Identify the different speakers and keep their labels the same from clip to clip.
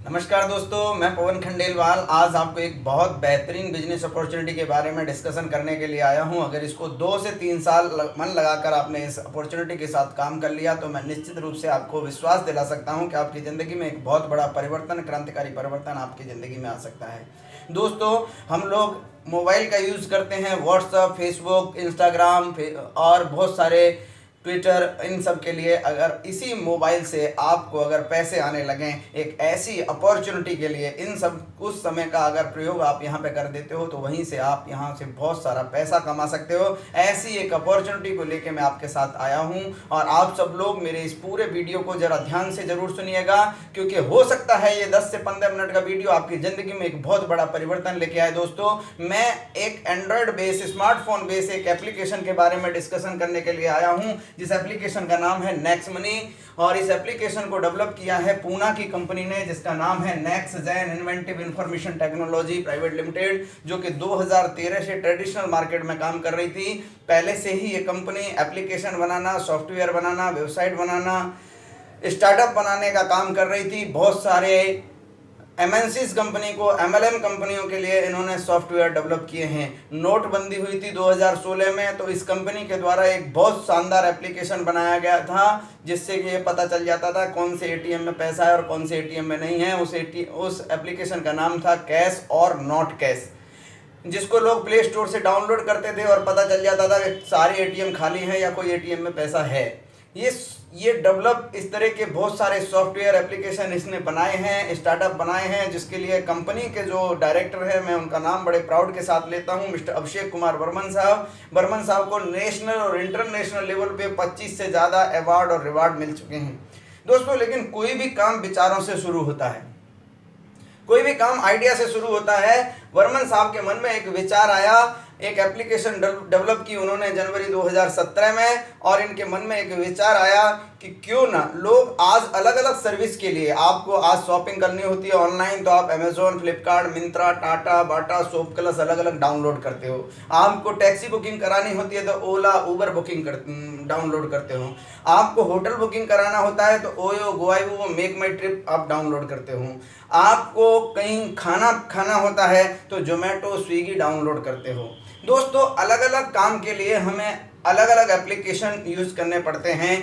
Speaker 1: नमस्कार दोस्तों, मैं पवन खंडेलवाल आज आपको एक बहुत बेहतरीन बिजनेस अपॉर्चुनिटी के बारे में डिस्कशन करने के लिए आया हूं। अगर इसको 2 से 3 साल मन लगाकर आपने इस अपॉर्चुनिटी के साथ काम कर लिया तो मैं निश्चित रूप से आपको विश्वास दिला सकता हूं कि आपकी ज़िंदगी में एक बहुत बड़ा परिवर्तन, क्रांतिकारी परिवर्तन आपकी ज़िंदगी में आ सकता है। दोस्तों, हम लोग मोबाइल का यूज़ करते हैं, व्हाट्सअप, फेसबुक, इंस्टाग्राम और बहुत सारे ट्विटर, इन सब के लिए। अगर इसी मोबाइल से आपको अगर पैसे आने लगें, एक ऐसी अपॉर्चुनिटी के लिए इन सब उस समय का अगर प्रयोग आप यहाँ पे कर देते हो तो वहीं से आप यहाँ से बहुत सारा पैसा कमा सकते हो। ऐसी एक अपॉर्चुनिटी को लेके मैं आपके साथ आया हूँ और आप सब लोग मेरे इस पूरे वीडियो को ज़रा ध्यान से ज़रूर सुनिएगा, क्योंकि हो सकता है ये 10 से 15 मिनट का वीडियो आपकी ज़िंदगी में एक बहुत बड़ा परिवर्तन लेके आए। दोस्तों, मैं एक एंड्रॉयड बेस, स्मार्टफोन बेस एक एप्लीकेशन के बारे में डिस्कशन करने के लिए आया हूँ, जिस एप्लीकेशन का नाम है नेक्स्ट मनी। और इस एप्लीकेशन को डेवलप किया है पूना की कंपनी ने, जिसका नाम है next gen inventive information technology private limited, जो कि 2013 से ट्रेडिशनल मार्केट में काम कर रही थी। पहले से ही ये कंपनी एप्लीकेशन बनाना, सॉफ्टवेयर बनाना, वेबसाइट बनाना, स्टार्टअप बनाने का काम कर रही थी। बहुत सारे एमएनसीज कंपनी को, एमएलएम कंपनियों के लिए इन्होंने सॉफ्टवेयर डेवलप किए हैं। नोटबंदी हुई थी 2016 में, तो इस कंपनी के द्वारा एक बहुत शानदार एप्लीकेशन बनाया गया था, जिससे कि ये पता चल जाता था कौन से एटीएम में पैसा है और कौन से एटीएम में नहीं है। उस एप्लीकेशन का नाम था कैश और नॉट कैश, जिसको लोग प्ले स्टोर से डाउनलोड करते थे और पता चल जाता था कि सारे एटीएम खाली हैं या कोई एटीएम में पैसा है। ये डेवलप इस तरह के बहुत सारे सॉफ्टवेयर एप्लीकेशन इसने बनाए हैं, स्टार्टअप बनाए हैं, जिसके लिए कंपनी के जो डायरेक्टर है, मैं उनका नाम बड़े प्राउड के साथ लेता हूं, मिस्टर अभिषेक कुमार बर्मन साहब। बर्मन साहब को नेशनल और इंटरनेशनल लेवल पे 25 से ज़्यादा अवार्ड और रिवार्ड मिल चुके हैं। दोस्तों, लेकिन कोई भी काम विचारों से शुरू होता है, कोई भी काम आइडिया से शुरू होता है। बर्मन साहब के मन में एक विचार आया, एक एप्लीकेशन डेवलप की उन्होंने जनवरी 2017 में, और इनके मन में एक विचार आया कि क्यों ना लोग आज अलग अलग सर्विस के लिए, आपको आज शॉपिंग करनी होती है ऑनलाइन तो आप अमेजोन, फ्लिपकार्ट, मिंत्रा, टाटा, बाटा, शॉप क्लस अलग अलग डाउनलोड करते हो। आपको टैक्सी बुकिंग करानी होती है तो ओला, उबर बुकिंग डाउनलोड करते हो। आपको होटल बुकिंग कराना होता है तो ओयो, गोआईबो, मेक माई ट्रिप आप डाउनलोड करते हो। आपको कहीं खाना खाना होता है तो जोमेटो, स्विगी डाउनलोड करते हो। दोस्तों, अलग अलग काम के लिए हमें अलग अलग एप्लीकेशन यूज़ करने पड़ते हैं।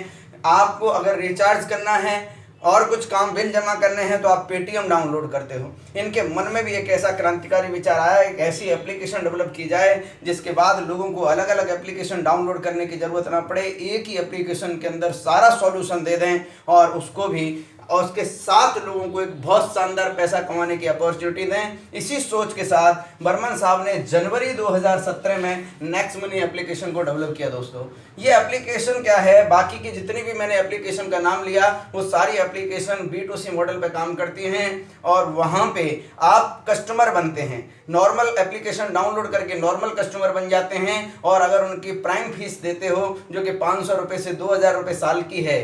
Speaker 1: आपको अगर रिचार्ज करना है और कुछ काम बिल जमा करने हैं तो आप पेटीएम डाउनलोड करते हो। इनके मन में भी एक ऐसा क्रांतिकारी विचार आया, एक ऐसी एप्लीकेशन डेवलप की जाए जिसके बाद लोगों को अलग अलग एप्लीकेशन डाउनलोड करने की ज़रूरत ना पड़े, एक ही एप्लीकेशन के अंदर सारा सॉल्यूशन दे दें और उसको भी और उसके साथ लोगों को एक बहुत शानदार पैसा कमाने की अपॉर्चुनिटी दें। इसी सोच के साथ बर्मन साहब ने जनवरी 2017 में नेक्स्ट मनी एप्लीकेशन को डेवलप किया। दोस्तों, ये एप्लीकेशन क्या है, बाकी की जितनी भी मैंने एप्लीकेशन का नाम लिया वो सारी एप्लीकेशन B2C मॉडल पे काम करती हैं और वहाँ पे आप कस्टमर बनते हैं। नॉर्मल एप्लीकेशन डाउनलोड करके नॉर्मल कस्टमर बन जाते हैं, और अगर उनकी प्राइम फीस देते हो जो कि 500 रुपये से 2000 रुपये साल की है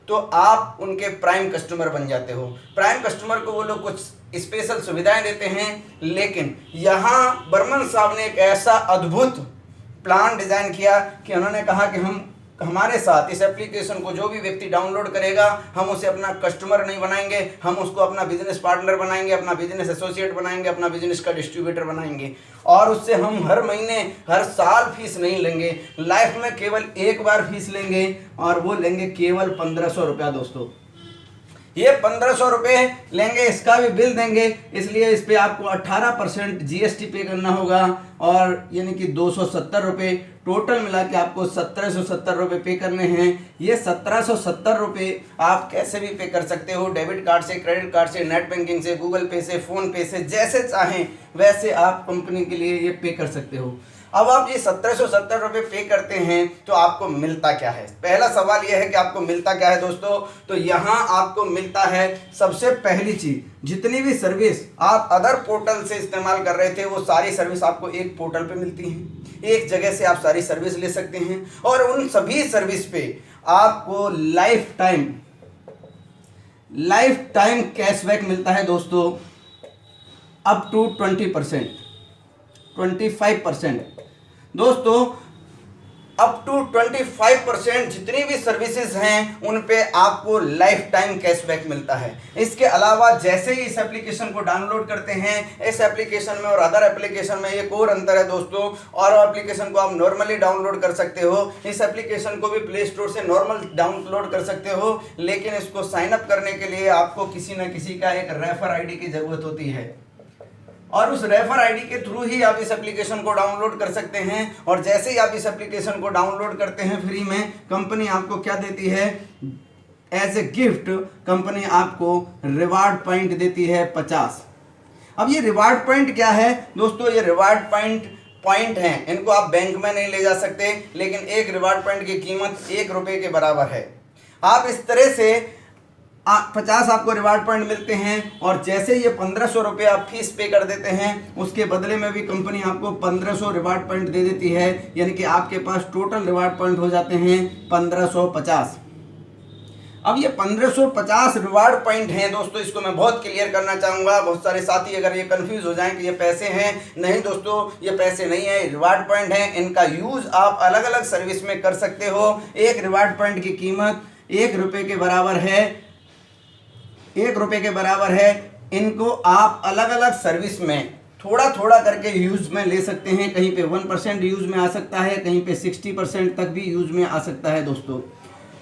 Speaker 1: तो आप उनके प्राइम कस्टमर बन जाते हो। प्राइम कस्टमर को वो लोग कुछ स्पेशल सुविधाएं देते हैं, लेकिन यहाँ बर्मन साहब ने एक ऐसा अद्भुत प्लान डिज़ाइन किया कि उन्होंने कहा कि हमारे साथ इस एप्लीकेशन को जो भी व्यक्ति डाउनलोड करेगा, हम उसे अपना कस्टमर नहीं बनाएंगे, हम उसको अपना बिजनेस पार्टनर बनाएंगे, अपना बिजनेस एसोसिएट बनाएंगे, अपना बिजनेस का डिस्ट्रीब्यूटर बनाएंगे, और उससे हम हर महीने, हर साल फीस नहीं लेंगे, लाइफ में केवल एक बार फीस लेंगे और वो लेंगे केवल 1500 रुपया। दोस्तों, ये 1500 रुपये लेंगे, इसका भी बिल देंगे, इसलिए इस पर आपको 18% GST पे करना होगा, और यानी कि 270 रुपये टोटल मिला के आपको 1770 रुपये पे करने हैं। ये 1770 रुपये आप कैसे भी पे कर सकते हो, डेबिट कार्ड से, क्रेडिट कार्ड से, नेट बैंकिंग से, गूगल पे से, फ़ोन पे से, जैसे चाहें वैसे आप कंपनी के लिए ये पे कर सकते हो। अब आप ये 1770 रुपये पे करते हैं तो आपको मिलता क्या है? पहला सवाल यह है कि आपको मिलता क्या है। दोस्तों, तो यहाँ आपको मिलता है सबसे पहली चीज़, जितनी भी सर्विस आप अदर पोर्टल से इस्तेमाल कर रहे थे वो सारी सर्विस आपको एक पोर्टल पे मिलती हैं। एक जगह से आप सारी सर्विस ले सकते हैं और उन सभी सर्विस पे आपको लाइफ टाइम कैशबैक मिलता है। दोस्तों, अप टू 20%, 25%। दोस्तों, अप टू 25% जितनी भी सर्विसेज हैं उन पे आपको लाइफ टाइम कैशबैक मिलता है। इसके अलावा जैसे ही इस एप्लीकेशन को डाउनलोड करते हैं, इस एप्लीकेशन में और अदर एप्लीकेशन में एक और अंतर है दोस्तों, और एप्लीकेशन को आप नॉर्मली डाउनलोड कर सकते हो, इस एप्लीकेशन को भी प्ले स्टोर से नॉर्मल डाउनलोड कर सकते हो, लेकिन इसको साइन अप करने के लिए आपको किसी न किसी का एक रेफर आईडी की जरूरत होती है, और उस रेफर आईडी के थ्रू ही आप इस एप्लीकेशन को डाउनलोड कर सकते हैं। और जैसे ही आप इस एप्लीकेशन को डाउनलोड करते हैं फ्री में, कंपनी आपको क्या देती है, एज ए गिफ्ट कंपनी आपको रिवार्ड पॉइंट देती है 50। अब ये रिवार्ड पॉइंट क्या है दोस्तों, ये रिवार्ड पॉइंट हैं, इनको आप बैंक में नहीं ले जा सकते, लेकिन एक रिवार्ड पॉइंट की कीमत 1 रुपये के बराबर है। आप इस तरह से 50 आपको रिवार्ड पॉइंट मिलते हैं, और जैसे ये 1500 रुपये आप फीस पे कर देते हैं, उसके बदले में भी कंपनी आपको 1500 रिवार्ड पॉइंट दे देती है, यानी कि आपके पास टोटल रिवार्ड पॉइंट हो जाते हैं 1550। अब ये 1550 रिवार्ड पॉइंट हैं दोस्तों, इसको मैं बहुत क्लियर करना चाहूँगा। बहुत सारे साथी अगर ये कंफ्यूज हो जाएं कि ये पैसे हैं, नहीं दोस्तों, ये पैसे नहीं है, रिवार्ड पॉइंट हैं। इनका यूज़ आप अलग अलग सर्विस में कर सकते हो। एक रिवार्ड पॉइंट की कीमत 1 रुपये के बराबर है, 1 रुपये के बराबर है। इनको आप अलग अलग सर्विस में थोड़ा थोड़ा करके यूज में ले सकते हैं। कहीं पे 1% यूज में आ सकता है, कहीं पे 60% तक भी यूज में आ सकता है दोस्तों।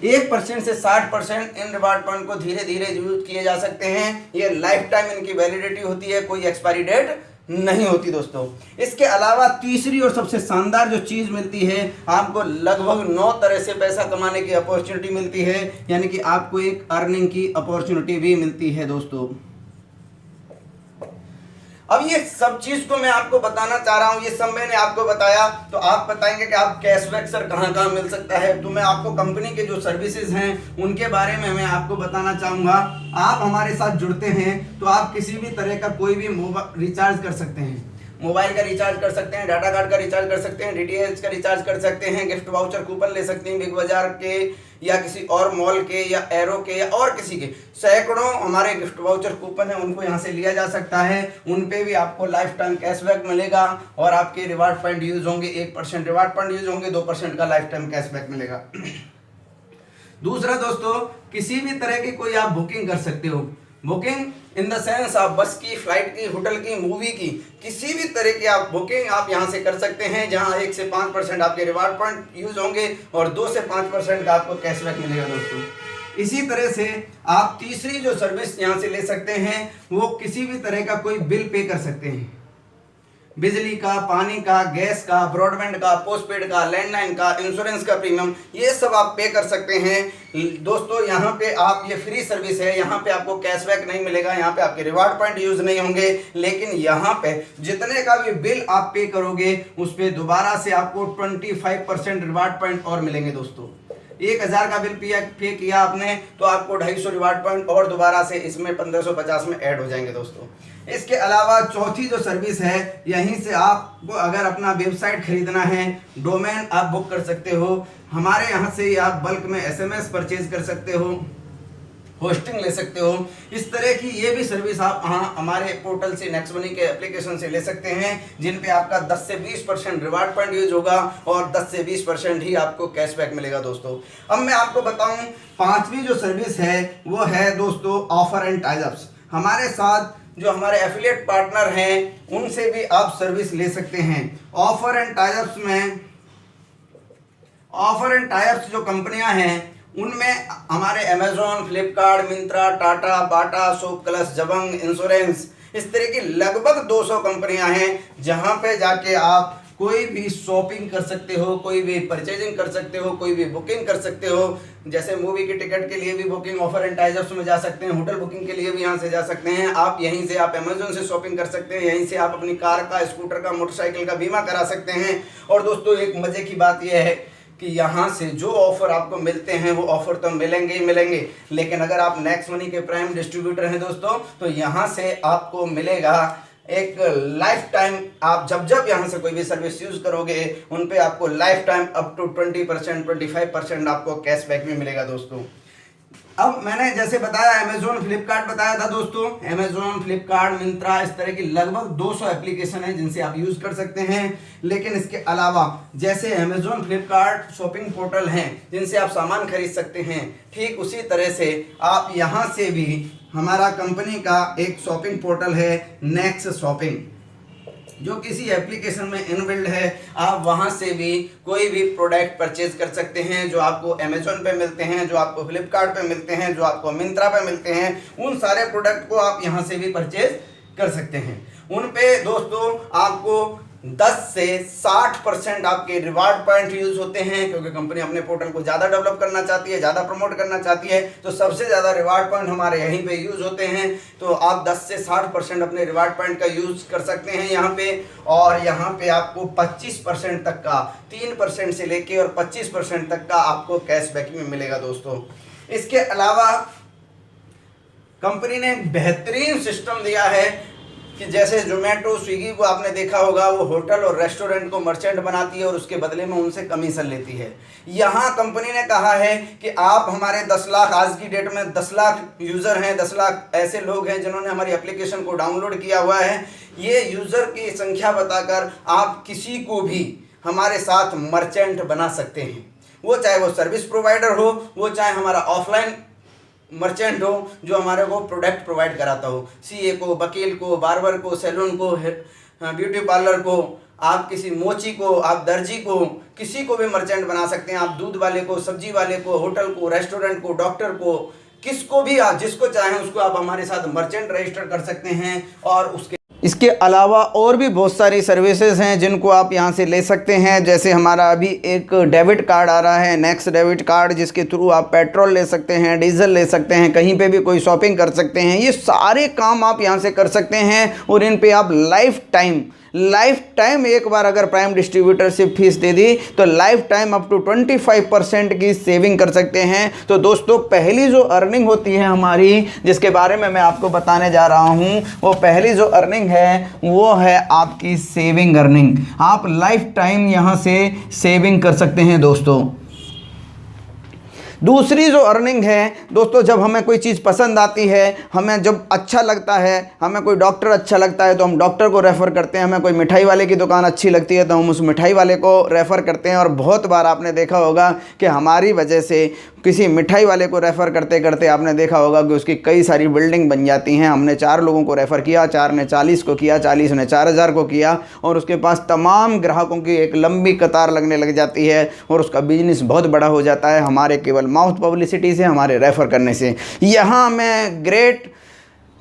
Speaker 1: 1% से 60% इन रिवार्ड पॉइंट को धीरे धीरे यूज किए जा सकते हैं। ये लाइफ टाइम इनकी वैलिडिटी होती है, कोई एक्सपायरी डेट नहीं होती दोस्तों। इसके अलावा तीसरी और सबसे शानदार जो चीज़ मिलती है, आपको लगभग 9 तरह से पैसा कमाने की अपॉर्चुनिटी मिलती है, यानी कि आपको एक अर्निंग की अपॉर्चुनिटी भी मिलती है दोस्तों। अब ये सब चीज को मैं आपको बताना चाह रहा हूँ, ये सब मैंने आपको बताया, तो आप बताएंगे कि आप कैशबैक सर कहाँ कहाँ मिल सकता है। तो मैं आपको कंपनी के जो सर्विसेज हैं उनके बारे में मैं आपको बताना चाहूँगा। आप हमारे साथ जुड़ते हैं तो आप किसी भी तरह का कोई भी मोबाइल रिचार्ज कर सकते हैं, मोबाइल का रिचार्ज कर सकते हैं, डाटा कार्ड का रिचार्ज कर सकते हैं, डीटीएच का रिचार्ज कर सकते हैं, गिफ्ट वाउचर कूपन ले सकते हैं बिग बाजार के या किसी और मॉल के या एरो के या और किसी के। सैकड़ों हमारे गिफ्ट वाउचर कूपन है, उनको यहाँ से लिया जा सकता है। उन पे भी आपको लाइफ टाइम कैशबैक मिलेगा, और आपके रिवार्ड पॉइंट यूज होंगे, 1% रिवार्ड पॉइंट यूज होंगे, 2% का लाइफ टाइम कैशबैक मिलेगा। दूसरा दोस्तों, किसी भी तरह की कोई आप बुकिंग कर सकते हो। बुकिंग इन द सेंस आप बस की, फ्लाइट की, होटल की, मूवी की, किसी भी तरह की आप बुकिंग आप यहाँ से कर सकते हैं, जहाँ 1 से 5% आपके रिवार्ड पॉइंट यूज होंगे और 2 से 5% का आपको कैशबैक मिलेगा दोस्तों। इसी तरह से आप तीसरी जो सर्विस यहाँ से ले सकते हैं, वो किसी भी तरह का कोई बिल पे कर सकते हैं, बिजली का, पानी का, गैस का, ब्रॉडबैंड का, पोस्टपेड का, लैंडलाइन का, इंश्योरेंस का प्रीमियम, ये सब आप पे कर सकते हैं दोस्तों। यहाँ पे आप, ये फ्री सर्विस है, यहाँ पे आपको कैशबैक नहीं मिलेगा, यहाँ पे आपके रिवार्ड पॉइंट यूज नहीं होंगे, लेकिन यहाँ पे जितने का भी बिल आप पे करोगे उस पर दोबारा से आपको 25% रिवार्ड पॉइंट और मिलेंगे दोस्तों। 1000 का बिल पे किया आपने तो आपको 250 रिवार्ड पॉइंट और दोबारा से इसमें 1550 में ऐड हो जाएंगे दोस्तों। इसके अलावा चौथी जो सर्विस है, यहीं से आपको अगर अपना वेबसाइट खरीदना है, डोमेन आप बुक कर सकते हो। हमारे यहाँ से आप बल्क में SMS परचेज कर सकते हो, होस्टिंग ले सकते हो। इस तरह की ये भी सर्विस आप हमारे पोर्टल से, नेक्स्ट मनी के एप्लीकेशन से ले सकते हैं, जिन पे आपका 10 से 20% रिवार्ड पॉइंट यूज होगा और 10 से 20% ही आपको कैशबैक मिलेगा दोस्तों। अब मैं आपको बताऊं, पांचवी जो सर्विस है वो है दोस्तों ऑफर एंड टाइप्स। हमारे साथ जो हमारे एफिलिएट पार्टनर हैं उनसे भी आप सर्विस ले सकते हैं। ऑफर एंड टाइप्स में, ऑफर एंड टाइप्स जो कंपनियां हैं उनमें हमारे अमेजोन, फ्लिपकार्ट, मिंत्रा, टाटा, बाटा, शॉप क्लस, जबंग, इंश्योरेंस, इस तरह की लगभग 200 कंपनियां हैं जहां पे जाके आप कोई भी शॉपिंग कर सकते हो, कोई भी परचेजिंग कर सकते हो, कोई भी बुकिंग कर सकते हो। जैसे मूवी के टिकट के लिए भी बुकिंग ऑफर एंड टाइप्स में जा सकते हैं, होटल बुकिंग के लिए भी यहाँ से जा सकते हैं। आप यहीं से आप अमेजोन से शॉपिंग कर सकते हैं, यहीं से आप अपनी कार का, स्कूटर का, मोटरसाइकिल का बीमा करा सकते हैं। और दोस्तों एक मजे की बात यह है कि यहाँ से जो ऑफर आपको मिलते हैं वो ऑफर तो मिलेंगे ही मिलेंगे, लेकिन अगर आप नेक्स्ट मनी के प्राइम डिस्ट्रीब्यूटर हैं दोस्तों, तो यहाँ से आपको मिलेगा एक लाइफ टाइम, आप जब जब यहाँ से कोई भी सर्विस यूज करोगे उन पे आपको लाइफ टाइम अप टू 20%, 25% आपको कैशबैक भी मिलेगा दोस्तों। अब मैंने जैसे बताया अमेजोन फ्लिपकार्ट बताया था दोस्तों, अमेजोन फ्लिपकार्ट मिंत्रा इस तरह की लगभग 200 एप्लीकेशन है जिनसे आप यूज कर सकते हैं। लेकिन इसके अलावा जैसे अमेजोन फ्लिपकार्ट शॉपिंग पोर्टल हैं जिनसे आप सामान खरीद सकते हैं, ठीक उसी तरह से आप यहां से भी हमारा कंपनी का एक शॉपिंग पोर्टल है नेक्स्ट शॉपिंग, जो किसी एप्लीकेशन में इनबिल्ड है। आप वहां से भी कोई भी प्रोडक्ट परचेज कर सकते हैं जो आपको अमेजोन पे मिलते हैं, जो आपको फ्लिपकार्ट पे मिलते हैं, जो आपको मिंत्रा पे मिलते हैं। उन सारे प्रोडक्ट को आप यहां से भी परचेज कर सकते हैं। उन पे दोस्तों आपको 10 से 60% आपके रिवार्ड पॉइंट यूज होते हैं, क्योंकि कंपनी अपने पोर्टल को ज़्यादा डेवलप करना चाहती है, ज़्यादा प्रमोट करना चाहती है, तो सबसे ज़्यादा रिवार्ड पॉइंट हमारे यहीं पे यूज होते हैं। तो आप 10 से 60% अपने रिवार्ड पॉइंट का यूज कर सकते हैं यहाँ पे। और यहाँ पे आपको 25% तक का, 3% से लेके और 25% तक का आपको कैशबैक में मिलेगा दोस्तों। इसके अलावा कंपनी ने बेहतरीन सिस्टम दिया है कि जैसे जोमेटो स्विगी को आपने देखा होगा, वो होटल और रेस्टोरेंट को मर्चेंट बनाती है और उसके बदले में उनसे कमीशन लेती है। यहाँ कंपनी ने कहा है कि आप हमारे 10 लाख, आज की डेट में 10 लाख यूज़र हैं, 10 लाख ऐसे लोग हैं जिन्होंने हमारी एप्लीकेशन को डाउनलोड किया हुआ है। ये यूज़र की संख्या बताकर आप किसी को भी हमारे साथ मर्चेंट बना सकते हैं, वो चाहे वो सर्विस प्रोवाइडर हो, वो चाहे हमारा ऑफलाइन मर्चेंट हो जो हमारे को प्रोडक्ट प्रोवाइड कराता हो, सीए को, वकील को, बार्बर को, सैलून को, ब्यूटी पार्लर को, आप किसी मोची को, आप दर्जी को, किसी को भी मर्चेंट बना सकते हैं। आप दूध वाले को, सब्जी वाले को, होटल को, रेस्टोरेंट को, डॉक्टर को, किसको भी आप जिसको चाहें उसको आप हमारे साथ मर्चेंट रजिस्टर कर सकते हैं। और इसके अलावा और भी बहुत सारी सर्विसेज हैं जिनको आप यहाँ से ले सकते हैं। जैसे हमारा अभी एक डेबिट कार्ड आ रहा है, नेक्स्ट डेबिट कार्ड, जिसके थ्रू आप पेट्रोल ले सकते हैं, डीजल ले सकते हैं, कहीं पे भी कोई शॉपिंग कर सकते हैं। ये सारे काम आप यहाँ से कर सकते हैं और इन पे आप लाइफ टाइम एक बार अगर प्राइम डिस्ट्रीब्यूटरशिप फीस दे दी तो लाइफ टाइम अप टू 25% की सेविंग कर सकते हैं। तो दोस्तों पहली जो अर्निंग होती है हमारी, जिसके बारे में मैं आपको बताने जा रहा हूं, वो पहली जो अर्निंग है वो है आपकी सेविंग अर्निंग। आप लाइफ टाइम यहां से सेविंग कर सकते हैं दोस्तों। दूसरी जो अर्निंग है दोस्तों, जब हमें कोई चीज़ पसंद आती है, हमें जब अच्छा लगता है, हमें कोई डॉक्टर अच्छा लगता है तो हम डॉक्टर को रेफ़र करते हैं, हमें कोई मिठाई वाले की दुकान अच्छी लगती है तो हम उस मिठाई वाले को रेफ़र करते हैं। और बहुत बार आपने देखा होगा कि हमारी वजह से किसी मिठाई वाले को रेफ़र करते करते आपने देखा होगा कि उसकी कई सारी बिल्डिंग बन जाती हैं। हमने 4 लोगों को रेफ़र किया, 4 ने 40 को किया, 40 ने 4000 को किया और उसके पास तमाम ग्राहकों की एक लंबी कतार लगने लग जाती है और उसका बिजनेस बहुत बड़ा हो जाता है हमारे केवल माउथ पब्लिसिटी से, हमारे रेफ़र करने से। यहाँ मैं great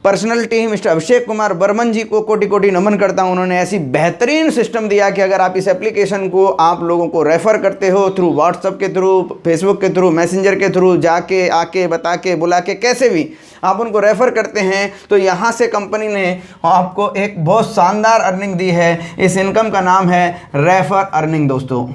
Speaker 1: personality mister Abhishek Kumar Burman जी को कोटि कोटि नमन करता हूँ। उन्होंने ऐसी बेहतरीन सिस्टम दिया कि अगर आप इस एप्लीकेशन को आप लोगों को रेफ़र करते हो थ्रू व्हाट्सएप के थ्रू, फेसबुक के थ्रू, मैसेंजर के थ्रू, जाके आके बता के बुला के कैसे भी आप उनको रेफ़र करते हैं, तो यहाँ से कंपनी ने आपको एक बहुत शानदार अर्निंग दी है। इस इनकम का नाम है रेफ़र अर्निंग दोस्तों,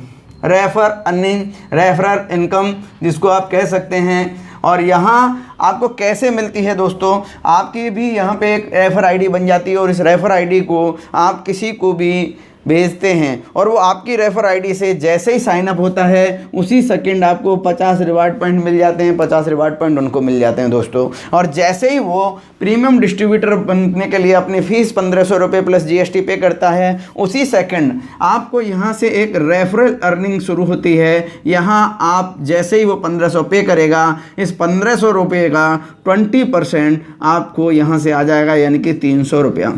Speaker 1: रेफ़र अर्निंग, रेफरल इनकम जिसको आप कह सकते हैं। और यहाँ आपको कैसे मिलती है दोस्तों, आपकी भी यहाँ पे एक रेफ़र आईडी बन जाती है और इस रेफ़र आईडी को आप किसी को भी भेजते हैं और वो आपकी रेफ़र आईडी से जैसे ही साइन अप होता है उसी सेकंड आपको 50 रिवार्ड पॉइंट मिल जाते हैं, 50 रिवार्ड पॉइंट उनको मिल जाते हैं दोस्तों। और जैसे ही वो प्रीमियम डिस्ट्रीब्यूटर बनने के लिए अपनी फ़ीस 1500 रुपये प्लस जीएसटी पे करता है, उसी सेकंड आपको यहाँ से एक रेफरल अर्निंग शुरू होती है। यहाँ आप जैसे ही वो 1500 पे करेगा, इस 1500 रुपये का 20% आपको यहाँ से आ जाएगा, यानी कि 300 रुपया।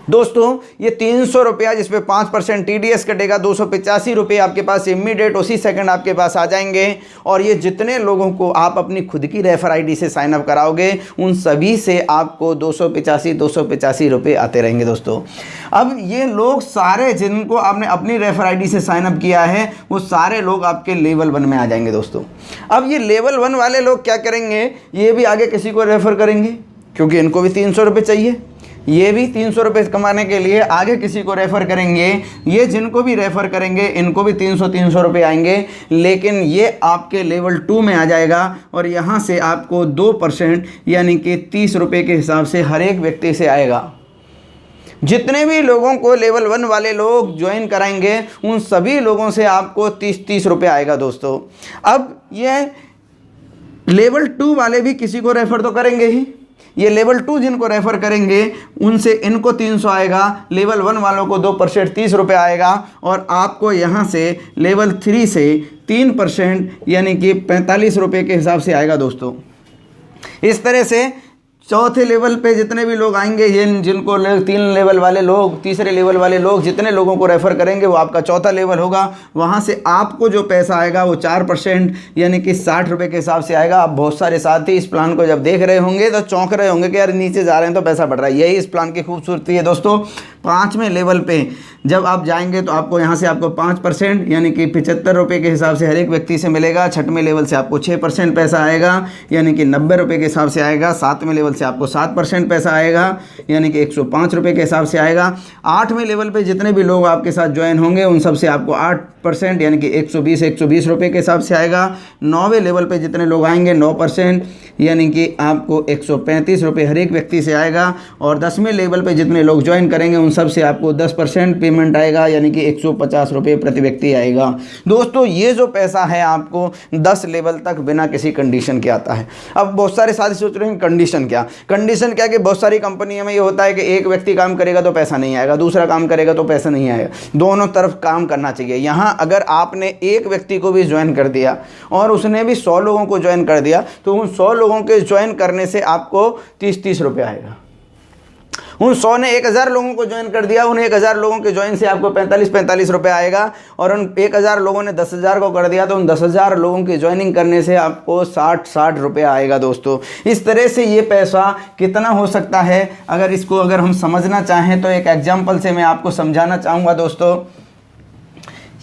Speaker 1: दोस्तों ये 300 रुपया जिस पे 5% TDS कटेगा, 285 रुपये आपके पास इमीडिएट उसी सेकंड आपके पास आ जाएंगे। और ये जितने लोगों को आप अपनी खुद की रेफर आईडी से साइन अप कराओगे उन सभी से आपको 285 रुपये आते रहेंगे दोस्तों। अब ये लोग सारे जिनको आपने अपनी रेफर आईडी से साइन अप किया है वो सारे लोग आपके लेवल 1 में आ जाएंगे दोस्तों। अब ये लेवल 1 वाले लोग क्या करेंगे, ये भी आगे किसी को रेफ़र करेंगे क्योंकि इनको भी 300 रुपये चाहिए, ये भी 300 रुपये कमाने के लिए आगे किसी को रेफ़र करेंगे। ये जिनको भी रेफ़र करेंगे इनको भी 300 रुपये आएंगे, लेकिन ये आपके लेवल 2 में आ जाएगा और यहाँ से आपको 2% यानी कि 30 रुपये के हिसाब से हर एक व्यक्ति से आएगा। जितने भी लोगों को लेवल 1 वाले लोग ज्वाइन कराएंगे उन सभी लोगों से आपको 30 रुपये आएगा दोस्तों। अब ये लेवल 2 वाले भी किसी को रेफ़र तो करेंगे ही। ये लेवल 2 जिनको रेफ़र करेंगे उनसे इनको 300 आएगा, लेवल 1 वालों को 2% 30 रुपये आएगा, और आपको यहाँ से लेवल 3 से 3% यानी कि 45 रुपये के हिसाब से आएगा दोस्तों। इस तरह से चौथे लेवल पे जितने भी लोग आएंगे, ये जिनको 3 लेवल वाले लोग, तीसरे लेवल वाले लोग जितने लोगों को रेफ़र करेंगे वो आपका चौथा लेवल होगा। वहाँ से आपको जो पैसा आएगा वो 4% यानी कि 60 रुपये के हिसाब से आएगा। आप बहुत सारे साथी इस प्लान को जब देख रहे होंगे तो चौंक रहे होंगे कि यार नीचे जा रहे हैं तो पैसा बढ़ रहा है। यही इस प्लान की खूबसूरती है दोस्तों। 5वें लेवल पे जब आप जाएंगे तो आपको यहाँ से आपको 5% यानी कि 75 रुपये के हिसाब से हर एक व्यक्ति से मिलेगा। 6वें लेवल से आपको 6% पैसा आएगा यानी कि 90 रुपये के हिसाब से आएगा। 7वें लेवल से आपको 7% पैसा आएगा यानी कि 105 रुपये के हिसाब से आएगा। 8वें लेवल पे जितने भी लोग आपके साथ ज्वाइन होंगे उन सब से आपको 8% यानी कि 120 रुपये के हिसाब से आएगा। 9वें लेवल पे जितने लोग आएंगे 9% यानी कि आपको 135 रुपये हर एक व्यक्ति से आएगा। और 10वें लेवल पे जितने लोग ज्वाइन करेंगे उन सब से आपको 10% पेमेंट आएगा यानी कि 150 रुपये प्रति व्यक्ति आएगा। दोस्तों ये जो पैसा है आपको 10 लेवल तक बिना किसी कंडीशन के आता है। अब बहुत सारे साथी सोच रहे हैं कंडीशन क्या कि बहुत सारी कंपनियों में ये होता है कि एक व्यक्ति काम करेगा तो पैसा नहीं आएगा, दूसरा काम करेगा तो पैसा नहीं आएगा। दोनों तरफ काम करना चाहिए। यहाँ अगर आपने एक व्यक्ति को भी ज्वाइन कर दिया और उसने भी 100 लोगों को ज्वाइन कर दिया तो उन 100 लोगों के ज्वाइन करने से आपको 30 रुपये आएगा। उन 100 ने 1000 लोगों को ज्वाइन कर दिया, उन 1000 लोगों के ज्वाइन से आपको 45 रुपये आएगा। और उन 1000 लोगों ने 10,000 को कर दिया तो उन 10,000 लोगों की ज्वाइनिंग करने से आपको 60 रुपये आएगा दोस्तों। इस तरह से ये पैसा कितना हो सकता है, अगर हम समझना चाहें तो एक एग्जाम्पल से मैं आपको समझाना चाहूँगा दोस्तों।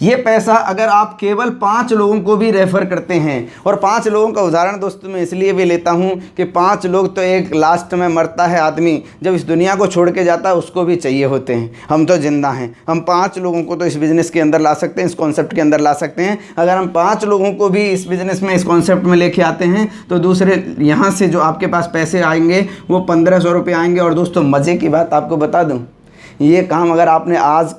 Speaker 1: ये पैसा अगर आप केवल 5 लोगों को भी रेफ़र करते हैं, और 5 लोगों का उदाहरण दोस्तों मैं इसलिए भी लेता हूँ कि 5 लोग तो एक लास्ट में मरता है आदमी, जब इस दुनिया को छोड़ के जाता है उसको भी चाहिए होते हैं। हम तो ज़िंदा हैं, हम 5 लोगों को तो इस बिज़नेस के अंदर ला सकते हैं, इस कॉन्सेप्ट के अंदर ला सकते हैं। अगर हम 5 लोगों को भी इस बिज़नेस में, इस कॉन्सेप्ट में लेके आते हैं तो दूसरे यहाँ से जो आपके पास पैसे आएंगे वो 1500 रुपये आएंगे। और दोस्तों मज़े की बात आपको बता दूँ, ये काम अगर आपने आज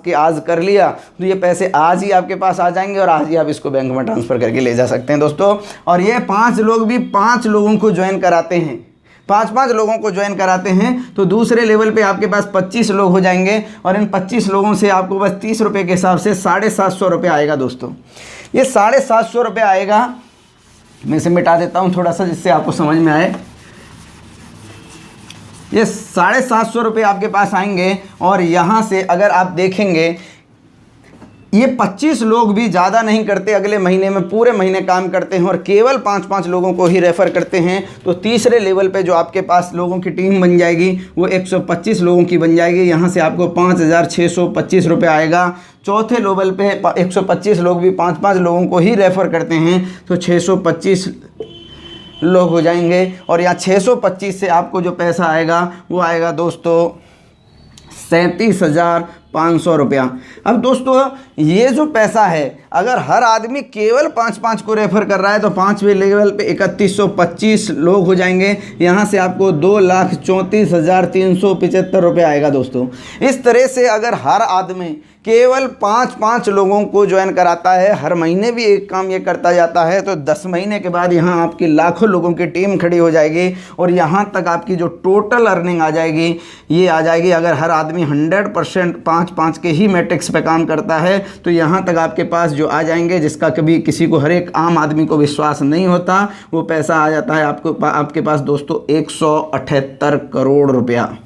Speaker 1: कर लिया तो ये पैसे आज ही आपके पास आ जाएंगे और आज ही आप इसको बैंक में ट्रांसफ़र करके ले जा सकते हैं दोस्तों। और ये 5 लोग भी 5 लोगों को ज्वाइन कराते हैं, 5 लोगों को ज्वाइन कराते हैं तो दूसरे लेवल पे आपके पास 25 लोग हो जाएंगे। और इन 25 लोगों से आपको बस 30 रुपये के हिसाब से 750 रुपये आएगा दोस्तों। ये 750 रुपये आएगा। मैं इसे मिटा देता हूँ थोड़ा सा जिससे आपको समझ में आए। ये 750 रुपये आपके पास आएंगे। और यहाँ से अगर आप देखेंगे ये 25 लोग भी ज़्यादा नहीं करते, अगले महीने में पूरे महीने काम करते हैं और केवल 5 लोगों को ही रेफ़र करते हैं। तो तीसरे लेवल पे जो आपके पास लोगों की टीम बन जाएगी वो 125 लोगों की बन जाएगी। यहाँ से आपको 5625 रुपये आएगा। चौथे लेवल पे 125 लोग भी 5 लोगों को ही रेफ़र करते हैं तो 625 लोग हो जाएंगे। और यहाँ 625 से आपको जो पैसा आएगा वो आएगा दोस्तों 37,500 रुपया। अब दोस्तों ये जो पैसा है अगर हर आदमी केवल 5 को रेफ़र कर रहा है तो 5वें लेवल पे 3125 लोग हो जाएंगे। यहाँ से आपको 2,34,375 रुपये आएगा दोस्तों। इस तरह से अगर हर आदमी केवल 5 लोगों को ज्वाइन कराता है, हर महीने भी एक काम ये करता जाता है तो 10 महीने के बाद यहाँ आपकी लाखों लोगों की टीम खड़ी हो जाएगी। और यहाँ तक आपकी जो टोटल अर्निंग आ जाएगी ये आ जाएगी, अगर हर आदमी 100% 5 के ही मैट्रिक्स पे काम करता है तो यहाँ तक आपके पास जो आ जाएंगे, जिसका कभी किसी को, हर एक आम आदमी को विश्वास नहीं होता, वो पैसा आ जाता है आपके पास दोस्तों 178 करोड़ रुपया।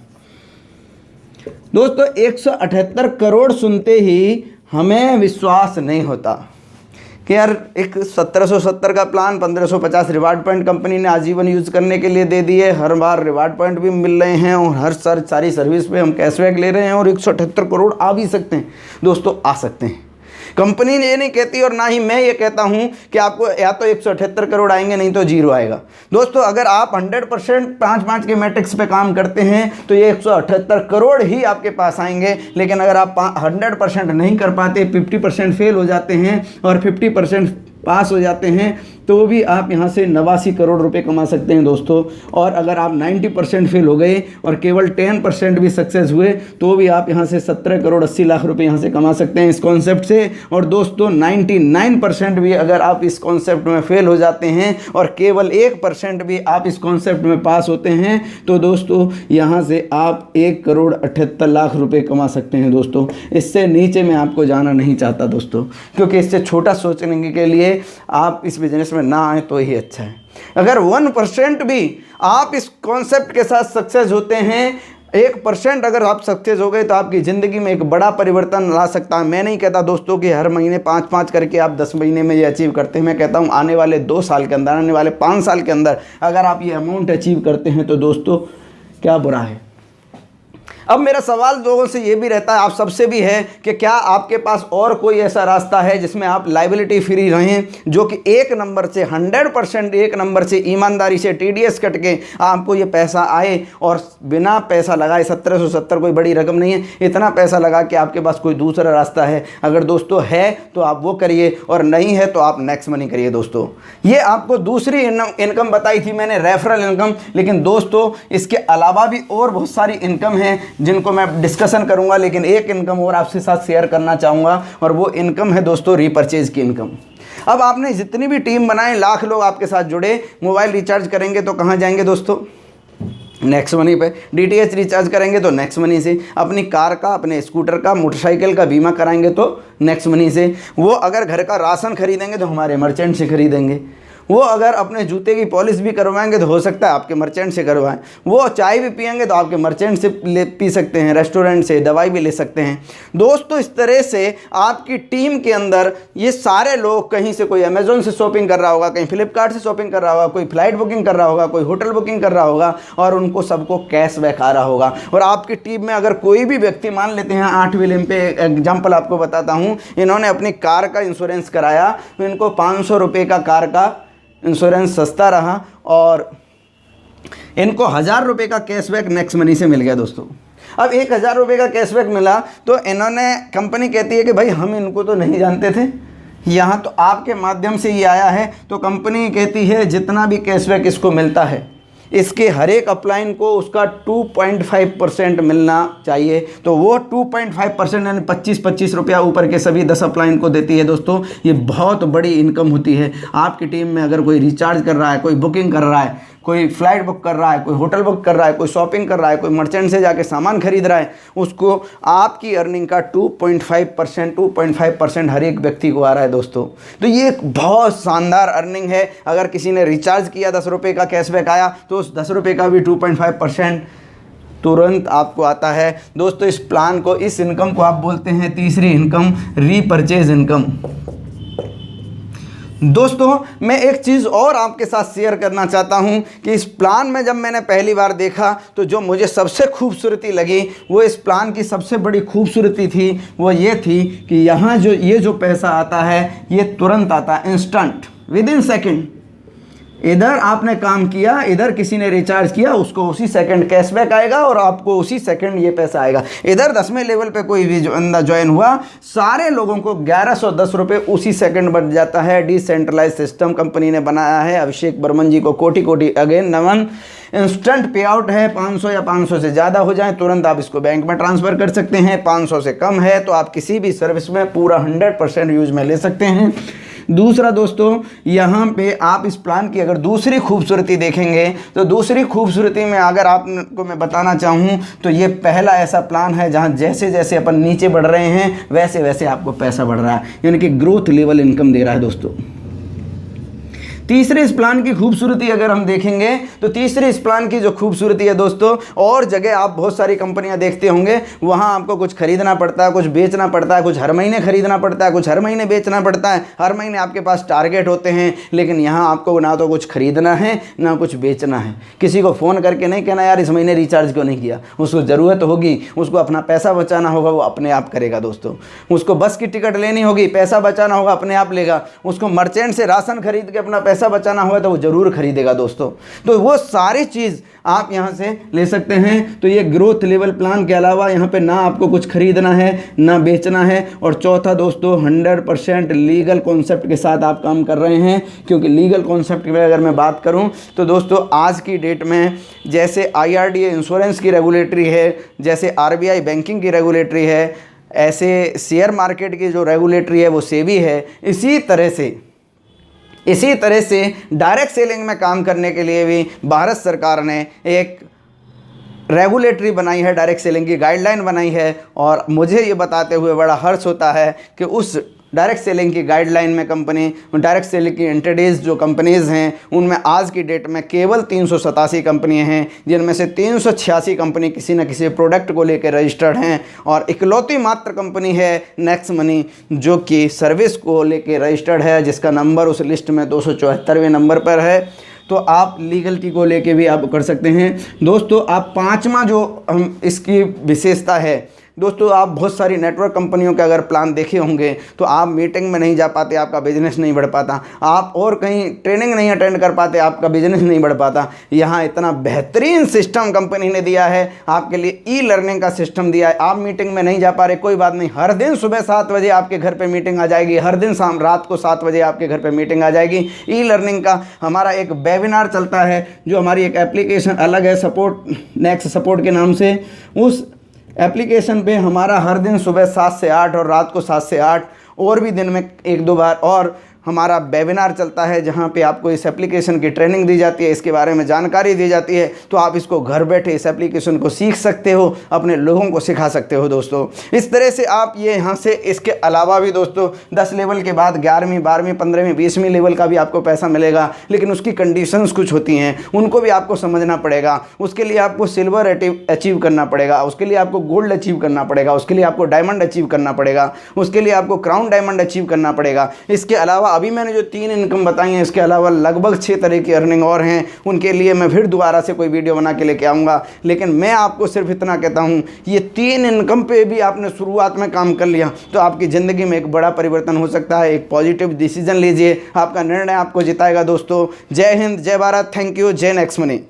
Speaker 1: दोस्तों 178 करोड़ सुनते ही हमें विश्वास नहीं होता कि यार एक 1770 का प्लान 1550 रिवार्ड पॉइंट कंपनी ने आजीवन यूज़ करने के लिए दे दिए। हर बार रिवार्ड पॉइंट भी मिल रहे हैं और हर सारी सर्विस पे हम कैशबैक ले रहे हैं और 178 करोड़ आ भी सकते हैं। दोस्तों आ सकते हैं, कंपनी ये नहीं कहती और ना ही मैं ये कहता हूँ कि आपको या तो 178 करोड़ आएंगे नहीं तो 0 आएगा। दोस्तों अगर आप 100% 5 के मैट्रिक्स पे काम करते हैं तो ये 178 करोड़ ही आपके पास आएंगे। लेकिन अगर आप 100% नहीं कर पाते, 50% फेल हो जाते हैं और 50% पास हो जाते हैं तो भी आप यहाँ से 89 करोड़ रुपए कमा सकते हैं दोस्तों। और अगर आप 90% फेल हो गए और केवल 10% भी सक्सेस हुए तो भी आप यहाँ से 17 करोड़ 80 लाख रुपए यहाँ से कमा सकते हैं इस कॉन्सेप्ट से। और दोस्तों 99% भी अगर आप इस कॉन्सेप्ट में फेल हो जाते हैं और केवल 1% भी आप इस कॉन्सेप्ट में पास होते हैं तो दोस्तों यहाँ से आप 1 करोड़ 78 लाख रुपए कमा सकते हैं दोस्तों। इससे नीचे मैं आपको जाना नहीं चाहता दोस्तों, क्योंकि इससे छोटा सोचने के लिए आप इस बिजनेस में ना आए तो ही अच्छा है। अगर 1% भी आप इस कॉन्सेप्ट के साथ सक्सेस होते हैं, 1% अगर आप सक्सेस हो गए तो आपकी ज़िंदगी में एक बड़ा परिवर्तन ला सकता है। मैं नहीं कहता दोस्तों कि हर महीने 5-5 करके आप 10 महीने में ये अचीव करते हैं। मैं कहता हूँ आने वाले 2 साल के अंदर, आने वाले 5 साल के अंदर अगर आप ये अमाउंट अचीव करते हैं तो दोस्तों क्या बुरा है। अब मेरा सवाल लोगों से ये भी रहता है, आप सबसे भी है, कि क्या आपके पास और कोई ऐसा रास्ता है जिसमें आप लाइबिलिटी फ्री रहें, जो कि 1 नंबर से 100% 1 नंबर से ईमानदारी से TDS कट के आपको ये पैसा आए और बिना पैसा लगाए। 1770 कोई बड़ी रकम नहीं है, इतना पैसा लगा कि आपके पास कोई दूसरा रास्ता है। अगर दोस्तों है तो आप वो करिए और नहीं है तो आप नेक्स्ट मनी करिए दोस्तों। ये आपको दूसरी इनकम बताई थी मैंने, रेफरल इनकम, लेकिन दोस्तों इसके अलावा भी और बहुत सारी इनकम है जिनको मैं डिस्कशन करूंगा। लेकिन एक इनकम और आपके साथ शेयर करना चाहूँगा और वो इनकम है दोस्तों रीपर्चेज की इनकम। अब आपने जितनी भी टीम बनाए, लाख लोग आपके साथ जुड़े, मोबाइल रिचार्ज करेंगे तो कहाँ जाएंगे दोस्तों? नेक्स्ट मनी पे। DTH रिचार्ज करेंगे तो नेक्स्ट मनी से। अपनी कार का, अपने स्कूटर का, मोटरसाइकिल का बीमा कराएंगे तो नेक्स्ट मनी से। वो अगर घर का राशन खरीदेंगे तो हमारे मर्चेंट से खरीदेंगे। वो अगर अपने जूते की पॉलिश भी करवाएंगे तो हो सकता है आपके मर्चेंट से करवाएं। वो चाय भी पियेंगे तो आपके मर्चेंट से पी सकते हैं, रेस्टोरेंट से दवाई भी ले सकते हैं दोस्तों। इस तरह से आपकी टीम के अंदर ये सारे लोग, कहीं से कोई अमेज़ॉन से शॉपिंग कर रहा होगा, कहीं फ्लिपकार्ट से शॉपिंग कर रहा होगा, कोई फ्लाइट बुकिंग कर रहा होगा, कोई होटल बुकिंग कर रहा होगा और उनको सबको कैशबैक आ रहा होगा। और आपकी टीम में अगर कोई भी व्यक्ति, मान लेते हैं 8 व्हील पे एग्जाम्पल आपको बताता हूँ, इन्होंने अपनी कार का इंश्योरेंस कराया तो इनको 500 रुपये का कार का इंश्योरेंस सस्ता रहा और इनको 1000 रुपये का कैशबैक नेक्स्ट मनी से मिल गया दोस्तों। अब 1000 रुपये का कैशबैक मिला तो इन्होंने, कंपनी कहती है कि भाई हम इनको तो नहीं जानते थे, यहाँ तो आपके माध्यम से ये आया है, तो कंपनी कहती है जितना भी कैशबैक इसको मिलता है इसके हर एक अपलाइन को उसका 2.5% मिलना चाहिए। तो वो 2.5% यानी 25-25 रुपया ऊपर के सभी 10 अपलाइन को देती है दोस्तों। ये बहुत बड़ी इनकम होती है। आपकी टीम में अगर कोई रिचार्ज कर रहा है, कोई बुकिंग कर रहा है, कोई फ्लाइट बुक कर रहा है, कोई होटल बुक कर रहा है, कोई शॉपिंग कर रहा है, कोई मर्चेंट से जाके सामान खरीद रहा है, उसको आपकी अर्निंग का 2.5% हर एक व्यक्ति को आ रहा है दोस्तों। तो ये एक बहुत शानदार अर्निंग है। अगर किसी ने रिचार्ज किया 10 रुपये का कैशबैक आया तो उस 10 रुपये का भी 2.5% तुरंत आपको आता है दोस्तों। इस प्लान को, इस इनकम को आप बोलते हैं तीसरी इनकम, रीपरचेज इनकम। दोस्तों मैं एक चीज़ और आपके साथ शेयर करना चाहता हूं कि इस प्लान में जब मैंने पहली बार देखा तो जो मुझे सबसे खूबसूरती लगी, वो इस प्लान की सबसे बड़ी खूबसूरती थी, वो ये थी कि यहाँ जो पैसा आता है ये तुरंत आता है, इंस्टेंट, विद इन सेकेंड। इधर आपने काम किया, इधर किसी ने रिचार्ज किया, उसको उसी सेकंड कैशबैक आएगा और आपको उसी सेकंड ये पैसा आएगा। इधर 10वें लेवल पे कोई भी बंदा ज्वाइन हुआ, सारे लोगों को 1110 रुपये उसी सेकंड बढ़ जाता है। डिसेंट्रलाइज सिस्टम कंपनी ने बनाया है। अभिषेक बर्मन जी को कोटि कोटि अगेन नमन। इंस्टेंट पे आउट है, 500 या 500 से ज़्यादा हो जाए तुरंत आप इसको बैंक में ट्रांसफ़र कर सकते हैं। 500 से कम है तो आप किसी भी सर्विस में पूरा 100% यूज में ले सकते हैं। दूसरा दोस्तों, यहाँ पे आप इस प्लान की अगर दूसरी खूबसूरती देखेंगे तो दूसरी खूबसूरती में अगर आपको मैं बताना चाहूँ तो ये पहला ऐसा प्लान है जहाँ जैसे जैसे अपन नीचे बढ़ रहे हैं वैसे वैसे आपको पैसा बढ़ रहा है, यानी कि ग्रोथ लेवल इनकम दे रहा है दोस्तों। तीसरे इस प्लान की खूबसूरती अगर हम देखेंगे तो तीसरे इस प्लान की जो खूबसूरती है दोस्तों, और जगह आप बहुत सारी कंपनियां देखते होंगे, वहां आपको कुछ खरीदना पड़ता है, कुछ बेचना पड़ता है, कुछ हर महीने खरीदना पड़ता है, कुछ हर महीने बेचना पड़ता है, हर महीने आपके पास टारगेट होते हैं। लेकिन यहाँ आपको ना तो कुछ खरीदना है ना कुछ बेचना है। किसी को फ़ोन करके नहीं कहना यार इस महीने रिचार्ज क्यों नहीं किया, उसको ज़रूरत होगी, उसको अपना पैसा बचाना होगा, वो अपने आप करेगा दोस्तों। उसको बस की टिकट लेनी होगी, पैसा बचाना होगा, अपने आप लेगा। उसको मर्चेंट से राशन खरीद के अपना पैसा पैसा बचाना हुआ तो वो ज़रूर खरीदेगा दोस्तों। तो वो सारी चीज़ आप यहाँ से ले सकते हैं। तो ये ग्रोथ लेवल प्लान के अलावा यहाँ पे ना आपको कुछ खरीदना है ना बेचना है। और चौथा दोस्तों 100% लीगल कॉन्सेप्ट के साथ आप काम कर रहे हैं, क्योंकि लीगल कॉन्सेप्ट में अगर मैं बात करूँ तो दोस्तों आज की डेट में जैसे IRDA इंश्योरेंस की रेगुलेटरी है, जैसे RBI बैंकिंग की रेगुलेटरी है, ऐसे शेयर मार्केट की जो रेगुलेटरी है वो सेबी है। इसी तरह से डायरेक्ट सेलिंग में काम करने के लिए भी भारत सरकार ने एक रेगुलेटरी बनाई है, डायरेक्ट सेलिंग की गाइडलाइन बनाई है। और मुझे ये बताते हुए बड़ा हर्ष होता है कि उस डायरेक्ट सेलिंग की गाइडलाइन में कंपनी, डायरेक्ट सेलिंग की एंटिटीज़ जो कंपनीज़ हैं उनमें आज की डेट में केवल 387 कंपनियां हैं, जिनमें से 386 कंपनी किसी न किसी प्रोडक्ट को लेकर रजिस्टर्ड हैं। और इकलौती मात्र कंपनी है नेक्स्ट मनी जो कि सर्विस को लेकर रजिस्टर्ड है, जिसका नंबर उस लिस्ट में 274वें नंबर पर है। तो आप लीगलिटी को लेके भी आप कर सकते हैं दोस्तों। आप पांचवा जो हम इसकी विशेषता है दोस्तों, आप बहुत सारी नेटवर्क कंपनियों के अगर प्लान देखे होंगे तो आप मीटिंग में नहीं जा पाते, आपका बिजनेस नहीं बढ़ पाता, आप और कहीं ट्रेनिंग नहीं अटेंड कर पाते, आपका बिजनेस नहीं बढ़ पाता। यहाँ इतना बेहतरीन सिस्टम कंपनी ने दिया है आपके लिए, ई लर्निंग का सिस्टम दिया है। आप मीटिंग में नहीं जा पा रहे, कोई बात नहीं, हर दिन सुबह 7 बजे आपके घर पर मीटिंग आ जाएगी, हर दिन शाम रात को 7 बजे आपके घर पर मीटिंग आ जाएगी। ई लर्निंग का हमारा एक वेबिनार चलता है, जो हमारी एक एप्लीकेशन अलग है सपोर्ट, नेक्स्ट सपोर्ट के नाम से। उस एप्लीकेशन पे हमारा हर दिन सुबह 7 से 8 और रात को 7 से 8 और भी दिन में 1-2 बार और हमारा वेबिनार चलता है, जहां पे आपको इस एप्लीकेशन की ट्रेनिंग दी जाती है, इसके बारे में जानकारी दी जाती है। तो आप इसको घर बैठे इस एप्लीकेशन को सीख सकते हो, अपने लोगों को सिखा सकते हो दोस्तों। इस तरह से आप ये यहाँ से, इसके अलावा भी दोस्तों 10 लेवल के बाद 11वीं 12वीं 15वीं 20वीं लेवल का भी आपको पैसा मिलेगा, लेकिन उसकी कंडीशंस कुछ होती हैं, उनको भी आपको समझना पड़ेगा। उसके लिए आपको सिल्वर अचीव करना पड़ेगा, उसके लिए आपको गोल्ड अचीव करना पड़ेगा, उसके लिए आपको डायमंड अचीव करना पड़ेगा, उसके लिए आपको क्राउन डायमंड अचीव करना पड़ेगा। इसके अलावा अभी मैंने जो 3 इनकम बताई हैं, इसके अलावा लगभग 6 तरह की अर्निंग और हैं, उनके लिए मैं फिर दोबारा से कोई वीडियो बना के लेके आऊँगा। लेकिन मैं आपको सिर्फ इतना कहता हूँ, ये 3 इनकम पे भी आपने शुरुआत में काम कर लिया तो आपकी ज़िंदगी में एक बड़ा परिवर्तन हो सकता है। एक पॉजिटिव डिसीजन लीजिए, आपका निर्णय आपको जिताएगा दोस्तों। जय हिंद, जय भारत, थैंक यू, जय नेक्स्ट मनी।